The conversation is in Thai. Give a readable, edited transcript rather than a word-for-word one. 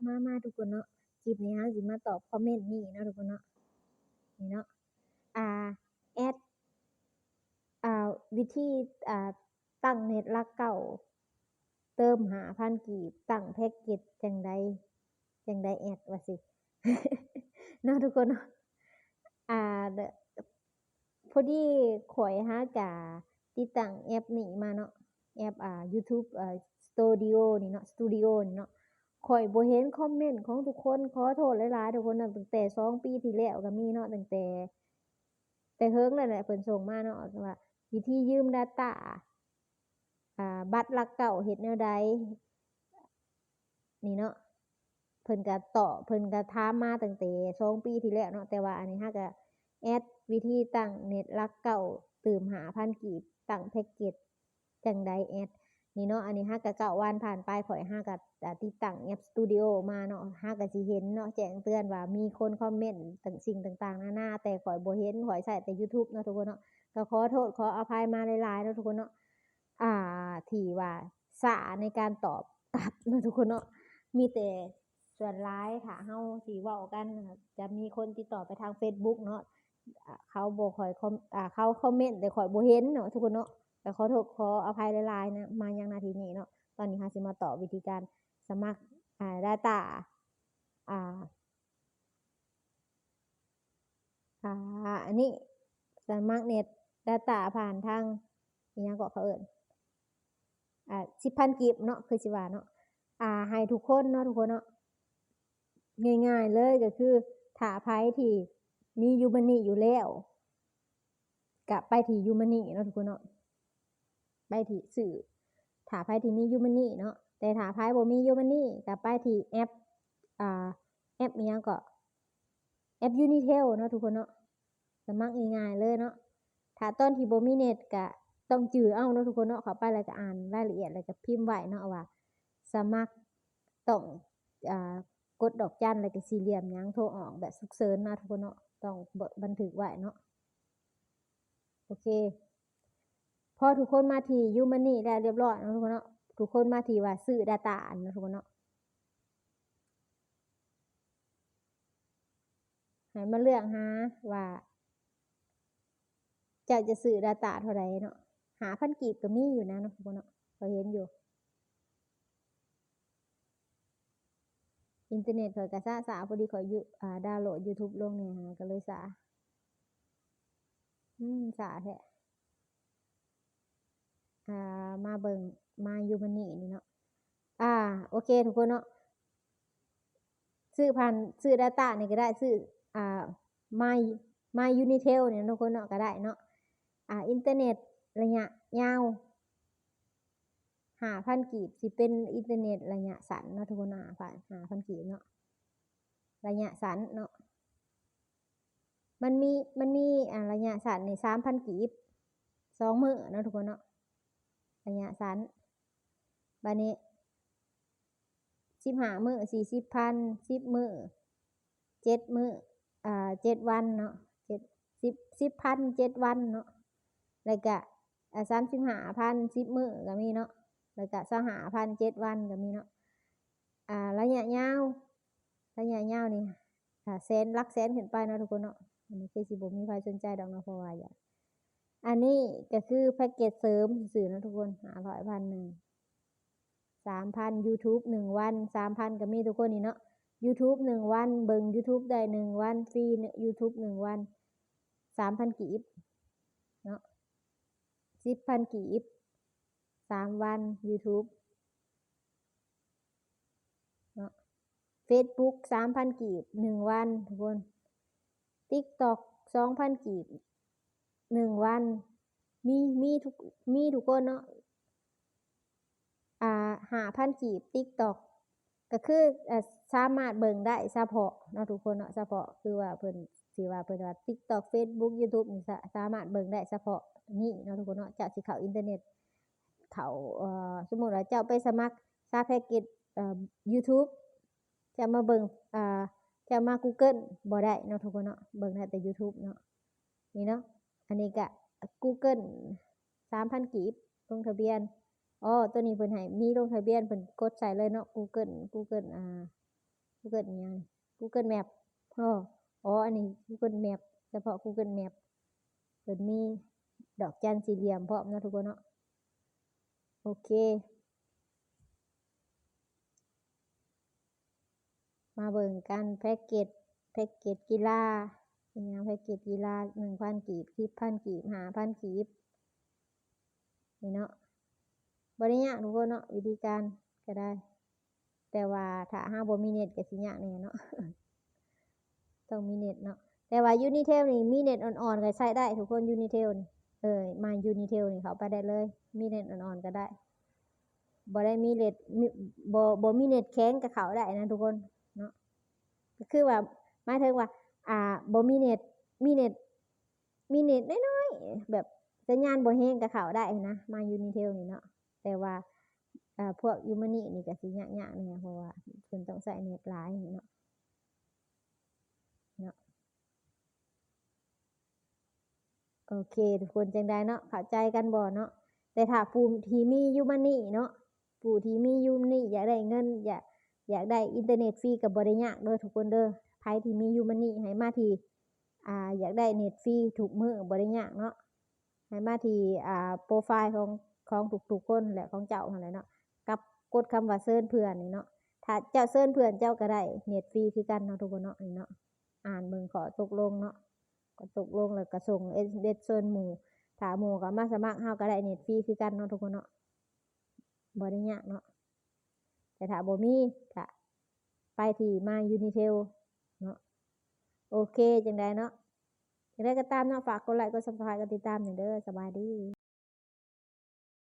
มาทุกคนเนาะคลิปนี้เราสิมาตอบคอมเมนต์นี่เนาะทุกคนเนาะนี่เนาะอ่าแอดวิธีตั้งเน็ตหลักเก่าเติม5,000กีบตั้งแพ็กเกจจังใดแอดว่าสิ เนาะทุกคนเนาะเดอะพอดีข้อยหาจะติดตั้งแอปนี้มาเนาะแอปYouTube Studio นี่เนาะ Studio นี่เนาะข้อยบ่เห็นคอมเมนต์ของทุกคนขอโทษหลายๆทุกคนตั้งแต่2ปีที่แล้วก็มีเนาะตั้งแต่เฮิงนั่นแหละเพิ่นส่งมาเนาะว่าวิธียืม data บัตรหลักเก่าเฮ็ดแนวใดนี่เนาะเพิ่นก็ถามมาตั้งแต่2ปีที่แล้วเนาะแต่ว่าอันนี้เราก็แอดวิธีตั้งเน็ตหลักเก่าเติม5,000กีบตั้งแพ็กเกจจั่งใดแอดนี่เนาะอันนี้เราก็9วันผ่านไปข้อยเราก็ติดตั้งแอป Studio มาเนาะเราก็สิเห็นเนาะแจ้งเตือนว่ามีคนคอมเมนต์สิ่งต่างๆนานาแต่ข้อยบ่เห็นข้อยใช้แต่ YouTube เนาะทุกคนเนาะก็ขอโทษขออภัยมาหลายๆเนาะทุกคนเนาะที่ว่าช้าในการตอบกลับเนาะทุกคนเนาะมีแต่ส่วนร้ายถ้าเฮาสิเว้ากันจะมีคนติดต่อไปทาง Facebook เนาะเขาบ่ค่อยเขาคอมเมนต์แต่ข้อยบ่เห็นเนาะทุกคนเนาะก็ขอโทษขออภัยหลายๆนะมายังนาทีนี้เนาะตอนนี้เราสิมาตอบวิธีการสมัครdata อ่าอันนี้สมัครเน็ต data ผ่านทางอิหยังก็เขาเอิ้น10,000กีบเนาะคือสิว่าเนาะให้ทุกคนเนาะทุกคนเนาะง่ายๆเลยก็คือถ้าไผที่มี Umoney อยู่แล้วก็ไปที่ Umoney เนาะทุกคนเนาะไปที่ซื้อถ้าไผที่มี Umoney เนาะแต่ถ้าไผบ่มี Umoney ก็ไปที่แอปแอปอิหยังก็แอป Unitel เนาะทุกคนเนาะสมัครง่ายๆเลยเนาะถ้าตอนที่บ่มีเน็ตก็ต้องจื้อเอาเนาะทุกคนเนาะเข้าไปแล้วก็อ่านรายละเอียดแล้วก็พิมพ์ไว้เนาะว่าสมัครต้องกดดอกจันแล้วก็สี่เหลี่ยมหยังโทรออกแบบฉุกเฉินนะทุกคนเนาะต้องบันทึกไว้เนาะโอเคพอทุกคนมาที่ Umoney แล้วเรียบร้อยเนาะทุกคนเนาะทุกคนมาที่ว่าซื้อ data เนาะทุกคนเนาะให้มาเลือกหาว่าเจ้าจะซื้อ data เท่าใดเนาะ5,000กีบก็มีอยู่นะเนาะทุกคนเนาะข้อยเห็นอยู่อินเทอร์เน็ตข้อยก็ช้าพอดีข้อยดาวน์โหลด YouTube ลงนี่ก็เลยช้าช้าแท้มาเบิ่งมา Umoney นี่เนาะโอเคทุกคนเนาะซื้อ data นี่ก็ได้ซื้อMy My Unitel เนี่ยทุกคนเนาะก็ได้เนาะอินเทอร์เน็ตระยะยาว5,000กีบสิเป็นอินเทอร์เน็ตระยะสั้นเนาะทุกคนเนาะ5,000กีบเนาะระยะสั้นเนาะมันมีระยะสั้นนี่3,000กีบ2มื้อเนาะทุกคนเนาะระยะสั้นบัดนี้15มื้อ40,00010มื้อ7มื้อ7วันเนาะ10,000 7วันเนาะแล้วก็35,000 10มื้อก็มีเนาะแล้วก็25,000 7วันก็มีเนาะระยะยาวนี่แสนหลักแสนขึ้นไปเนาะทุกคนเนาะอันนี้คือสิบ่มีใครสนใจดอกเนาะเพราะว่าอย่างอันนี้ก็คือแพ็กเกจเสริมซื่อๆเนาะทุกคน500 1,000 3,000 YouTube 1วัน 3,000 ก็มีทุกคนนี่เนาะ YouTube 1วันเบิ่ง YouTube ได้1วันฟรี YouTube 1วัน 3,000 กีบเนาะ 10,000 กีบ3วัน YouTube เนาะ Facebook 3,000 กีบ1วันทุกคน TikTok 2,000 กีบ1วันมีทุกคนเนาะ5,000 กีบ TikTok ก็คือสามารถเบิ่งได้เฉพาะเนาะทุกคนเนาะเฉพาะคือว่าเพิ่นสิว่าเพิ่นว่า TikTok Facebook YouTube นี่สามารถเบิ่งได้เฉพาะนี้เนาะทุกคนเนาะเจ้าสิเข้าอินเทอร์เน็ตเข้าสมมุติว่าเจ้าไปสมัครแพ็กเกจYouTube จะมาเบิ่งจะมา Google บ่ได้เนาะทุกคนเนาะเบิ่งได้แต่ YouTube เนาะนี่เนาะอันนี้ก็ Google 3,000 กีบลงทะเบียนตัวนี้เพิ่นให้มีลงทะเบียนเพิ่นกดใส่เลยเนาะ Google Google อิหยัง Google Map อ๋ออันนี้ Google Map เฉพาะ Google Map เพิ่นมีดอกจันสี่เหลี่ยมพร้อมเนาะทุกคนเนาะโอเคมาเบิ่งกันแพ็กเกจกีฬาเป็นหยังแพ็กเกจกีฬา 1,000 กีบ 10,000 กีบ 5,000 กีบนี่เนาะบ่ได้ยากทุกคนเนาะวิธีการก็ได้ แต่ว่าถ้าเราบ่มีเน็ตก็สิยากแหน่เนาะ ต้องมีเน็ตเนาะแต่ว่า Unitel นี่มีเน็ตอ่อนๆก็ใช้ได้ทุกคน Unitel นี่มา Unitel นี่เข้าไปได้เลย มีเน็ตอ่อนๆก็ได้บ่ได้มีเน็ตบ่มีเน็ตแข็งก็เข้าได้นะทุกคนเนาะก็คือว่าหมายถึงว่าบ่มีเน็ตมีเน็ตน้อยๆแบบสัญญาณบ่แรงก็เข้าได้นะมา Unitel นี่เนาะแต่ว่าพวก Umani นี่ก็สิยากๆแหน่เพราะว่าเพิ่นต้องใช้เน็ตหลายเนาะโอเคทุกคนจังใดเนาะเข้าใจกันบ่เนาะแต่ถ้าผู้ที่มี Umani เนาะผู้ที่มี Umani อยากได้เงินอยากได้อินเทอร์เน็ตฟรีก็บ่ได้ยากเด้อทุกคนเด้อไผที่มี Umani ให้มาที่อยากได้เน็ตฟรีทุกมื้อบ่ได้ยากเนาะให้มาที่โปรไฟล์ของทุกๆคนแหละของเจ้านั่นแหละเนาะกับกดคำว่าเชิญเพื่อนนี่เนาะถ้าเจ้าเชิญเพื่อนเจ้าก็ได้เน็ตฟรีคือกันเนาะทุกคนเนาะนี่เนาะอ่านเบิ่งขอตกลงเนาะก็ตกลงแล้วก็ส่ง SMS เชิญหมู่ถ้าหมู่ก็มาสมัครเฮาก็ได้เน็ตฟรีคือกันเนาะทุกคนเนาะบ่ได้ยากเนาะแต่ถ้าบ่มีก็ไปที่มา Unitel เนาะโอเคจังใดเนาะจังใดก็ตามเนาะฝากกดไลค์กด Subscribe กดติดตามหน่อยเด้อสบายดี